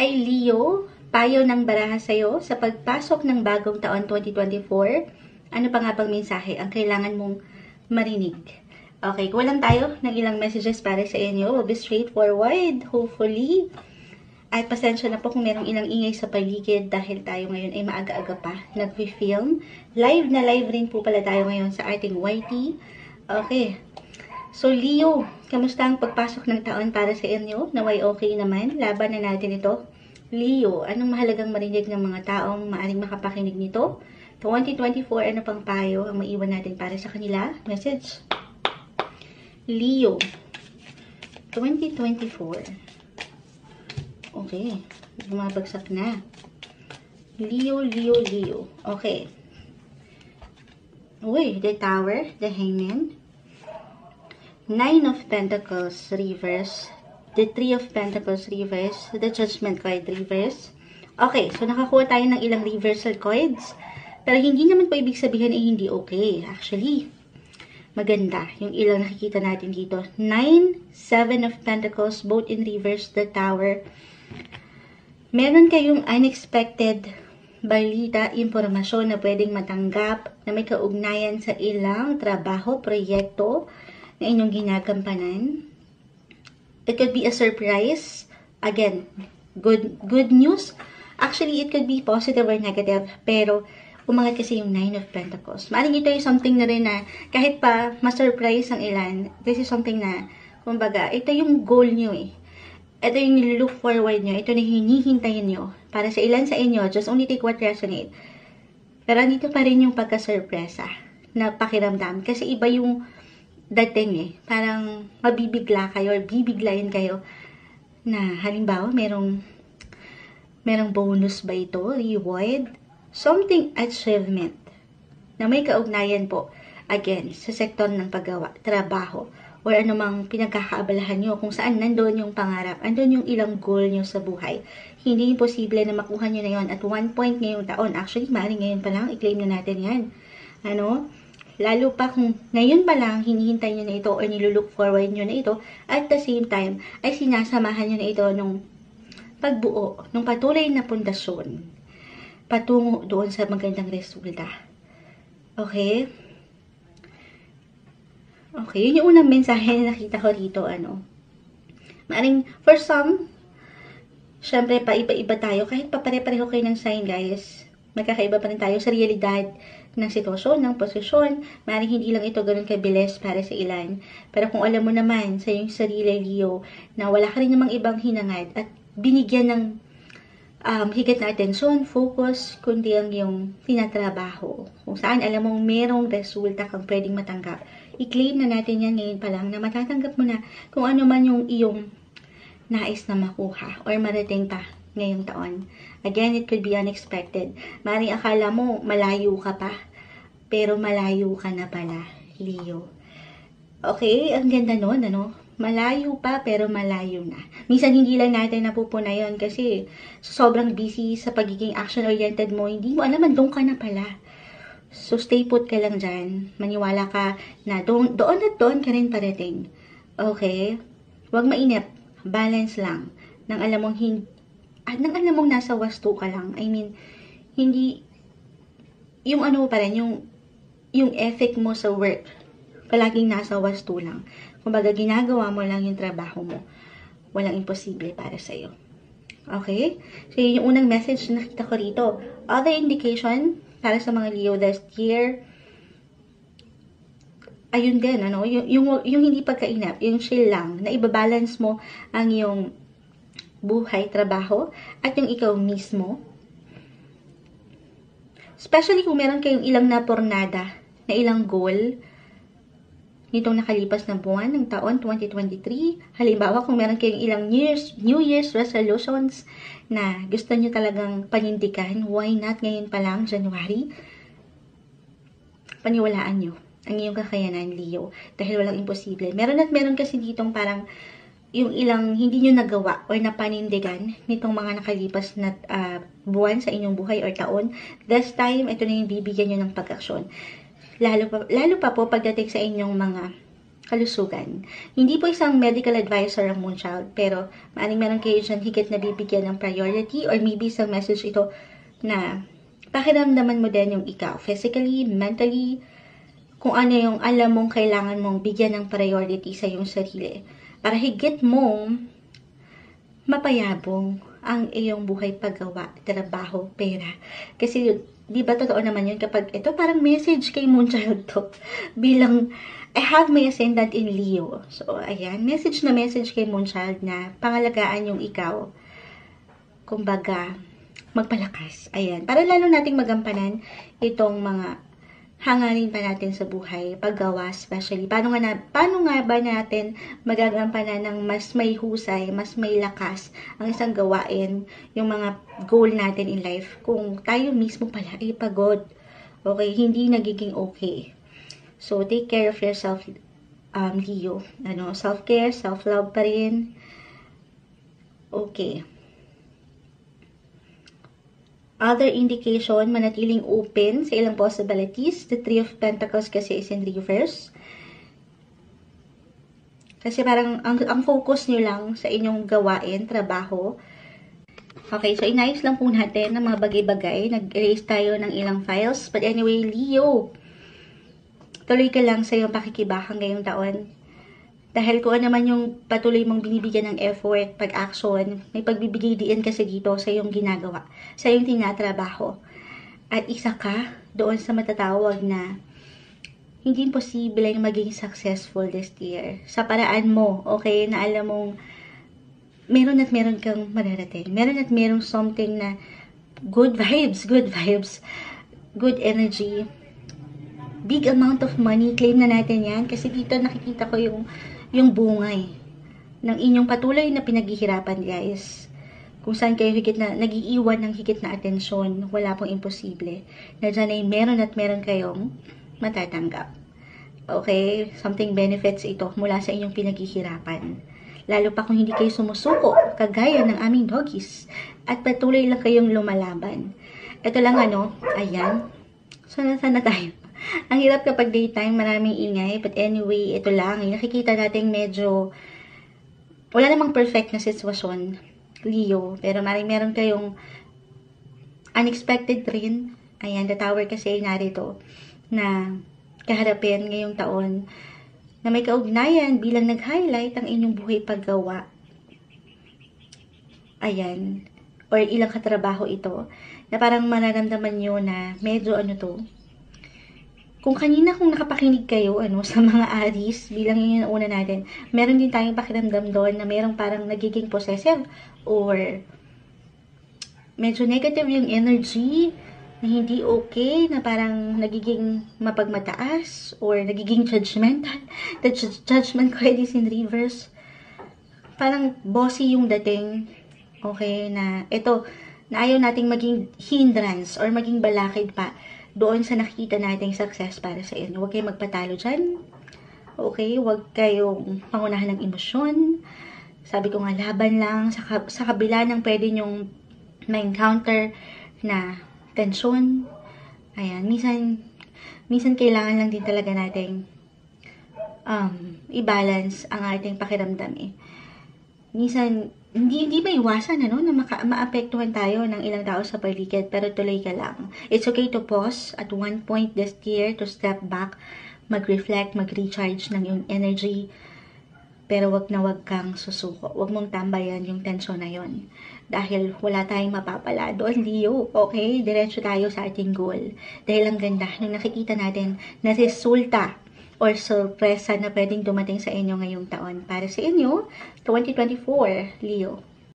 Hi Leo, payo ng baraha sa'yo sa pagpasok ng bagong taon 2024. Ano pa nga bang mensahe ang kailangan mong marinig? Okay, kuha lang tayo ng ilang messages para sa inyo. We'll be straightforward, hopefully. Ay, pasensya na po kung merong ilang ingay sa paligid dahil tayo ngayon ay maaga-aga pa nag-film. Live na live rin po pala tayo ngayon sa ating YT. Okay. So, Leo, kamusta ang pagpasok ng taon para sa inyo? Naway okay naman? Laban na natin ito. Leo, anong mahalagang marinig ng mga taong maaring makapakinig nito? 2024, ano pang payo ang maiwan natin para sa kanila? Message. Leo, 2024. Okay, bumabagsak na. Leo. Okay. Uy, the Tower, the Hangman. 9 of Pentacles reverse, the 3 of Pentacles reverse, the Judgment card reverse. Okay, so nakakuha tayo ng ilang reversal cards, pero hindi naman po ibig sabihin ay hindi okay. Actually, maganda yung ilang nakikita natin dito. 9, 7 of Pentacles, both in reverse, the Tower. Meron kayong unexpected balita, impormasyon na pwedeng matanggap na may kaugnayan sa ilang trabaho, proyekto, na inyong ginagampanan. It could be a surprise. Again, good news. Actually, it could be positive or negative. Pero, umangat kasi yung 9 of Pentacles. Maaring ito yung something na rin na, kahit pa ma-surprise ang ilan, this is something na, kumbaga, ito yung goal nyo eh. Ito yung nilook forward nyo. Ito na hinihintayin nyo. Para sa ilan sa inyo, just only take what resonate. Pero, dito pa rin yung pagka-surpresa na pakiramdam. Kasi iba yung dating eh. Parang mabibigla kayo or bibiglayin kayo na halimbawa merong bonus ba ito? Reward? Something achievement na may kaugnayan po again sa sektor ng paggawa, trabaho or anumang pinagkakaabalahan nyo kung saan nandoon yung pangarap, andun yung ilang goal nyo sa buhay. Hindi imposible na makuha nyo na yon at one point ngayong taon. Actually, maaaring ngayon pa lang i-claim na natin yan. Ano? Lalo pa kung ngayon pa lang hinihintay nyo na ito or nilulook forward nyo na ito, at the same time ay sinasamahan nyo na ito nung pagbuo, nung patuloy na pundasyon patungo doon sa magandang resulta. Okay? Okay, yun yung unang mensahe na nakita ko rito, Maaring, for some, syempre pa iba-iba tayo, kahit pa pare-pareho kayo ng sign, guys, magkakaiba pa rin tayo sa realidad ng sitwasyon, ng posisyon. Maaaring hindi lang ito ganun kabilis para sa ilan. Pero kung alam mo naman sa iyong sarili, Leo, na wala ka rin namang ibang hinangad at binigyan ng higit na atensyon, focus, kundi ang iyong tinatrabaho. Kung saan alam mong merong resulta kang pwedeng matanggap. I-claim na natin yan ngayon pa lang na matatanggap mo na kung ano man yung iyong nais na makuha or marating pa ngayong taon. Again, it could be unexpected. Maring akala mo malayo ka pa, pero malayo ka na pala, Leo. Okay, ang ganda nun, Malayo pa, pero malayo na. Minsan hindi lang natin napupuna yun kasi sobrang busy sa pagiging action-oriented mo, hindi mo alam, doon ka na pala. So, stay put ka lang dyan. Maniwala ka na doon at doon ka rin parating. Okay? Huwag mainip. Balance lang. Nang alam mong nasa wasto ka lang. I mean, hindi, yung pa rin, yung ethic mo sa work, palaging nasa wasto lang. Kumbaga, ginagawa mo lang yung trabaho mo. Walang imposible para sa'yo. Okay? So, yung unang message na nakita ko rito. Other indication, para sa mga Leo this year, ayun din, yung hindi pagkainap, yung chill lang, na ibabalance mo ang yung buhay, trabaho, at yung ikaw mismo. Especially kung meron kayong ilang napornada, na ilang goal, nitong nakalipas na buwan ng taon 2023. Halimbawa, kung meron kayong ilang New Year's resolutions na gusto nyo talagang panindigan, why not ngayon pa lang, January? Paniwalaan nyo ang iyong kakayanan, Leo, dahil walang imposible. Meron kasi ditong parang yung ilang hindi nyo nagawa or napanindigan nitong mga nakalipas na buwan sa inyong buhay or taon. This time, ito na yung bibigyan nyo ng pag-aksyon. Lalo pa po pagdating sa inyong mga kalusugan. Hindi po isang medical advisor ang Moonchild, pero maaaring meron kayo dyan higit na bibigyan ng priority or maybe isang message ito na pakiramdaman mo din yung ikaw, physically, mentally, kung ano yung alam mong kailangan mong bigyan ng priority sa iyong sarili. Para higit mong mapayabong ang iyong buhay, paggawa, trabaho, pera. Kasi, di ba totoo naman yun kapag ito parang message kay Moonchild to. Bilang, I have my ascendant in Leo. So, ayan, message na message kay Moonchild na pangalagaan yung ikaw. Kumbaga, magpalakas. Ayan, para lalo nating magampanan itong mga hangarin pa natin sa buhay, paggawa especially. Paano nga ba natin magagampanan ng mas may husay, mas may lakas ang isang gawain, yung mga goal natin in life, kung tayo mismo pala ay pagod. Okay, hindi nagiging okay. So, take care of yourself, Leo. Self-care, self-love pa rin. Okay. Other indication, manatiling open sa ilang possibilities. The Three of Pentacles kasi is in reverse. Kasi parang ang focus nyo lang sa inyong gawain, trabaho. Okay, so inayos lang po natin ng mga bagay-bagay. Nag-erase tayo ng ilang files. But anyway, Leo, tuloy ka lang sa iyong pakikibakang ngayong taon. Dahil kung ano naman yung patuloy mong binibigyan ng effort, pag-action, may pagbibigay din kasi dito sa iyong ginagawa, sa iyong tinatrabaho. At isa ka doon sa matatawag na hindi imposible maging successful this year. Sa paraan mo, okay, na alam mong meron at meron kang mararating. Meron at merong something na good vibes, good energy, big amount of money. Claim na natin yan kasi dito nakikita ko yung bungay ng inyong patuloy na pinaghihirapan, guys. Kung saan kayo higit na, nag-iiwan ng higit na atensyon, wala pong imposible. Na dyan ay meron at meron kayong matatanggap. Okay? Something benefits ito mula sa inyong pinaghihirapan. Lalo pa kung hindi kayo sumusuko, kagaya ng aming doggies. At patuloy lang kayong lumalaban. Ito lang ayan. Sana tayo. Ang hirap kapag daytime, maraming ingay. But anyway, ito lang. Nakikita natin medyo wala namang perfect na sitwasyon, Leo. Pero meron kayong unexpected rin. Ayan, the tower kasi ay narito na kaharapin ngayong taon na may kaugnayan bilang nag-highlight ang inyong buhay paggawa. Ayan. Or ilang katrabaho ito na parang mararamdaman nyo na medyo kung kanina kung nakapakinig kayo sa mga Aries, bilang yun yung una natin, meron din tayong pakiramdam doon na merong parang nagiging possessive or medyo negative yung energy na hindi okay, na parang nagiging mapagmataas or nagiging judgmental. The judgment card is in reverse. Parang bossy yung dating, okay, na ito, na ayaw nating maging hindrance or maging balakid pa doon sa nakikita nating success para sa inyo. Huwag kayong magpatalo dyan. Okay? Huwag kayong pangunahan ng emosyon. Sabi ko nga, laban lang. Sa kabila ng pwede nyong ma-encounter na tensyon. Ayan. Minsan kailangan lang din talaga nating i-balance ang ating pakiramdam Minsan, hindi maiwasan na maapektuhan tayo ng ilang tao sa paligid, pero tuloy ka lang. It's okay to pause at one point this year, to step back, mag-reflect, mag-recharge ng yung energy, pero wag kang susuko. Wag mong tambayan yung tensyon na yon. Dahil wala tayong mapapala doon, Leo. Okay? Diretso tayo sa ating goal. Dahil ang ganda nung nakikita natin na resulta or sorpresa na pwedeng dumating sa inyo ngayong taon. Para sa inyo, 2024, Leo.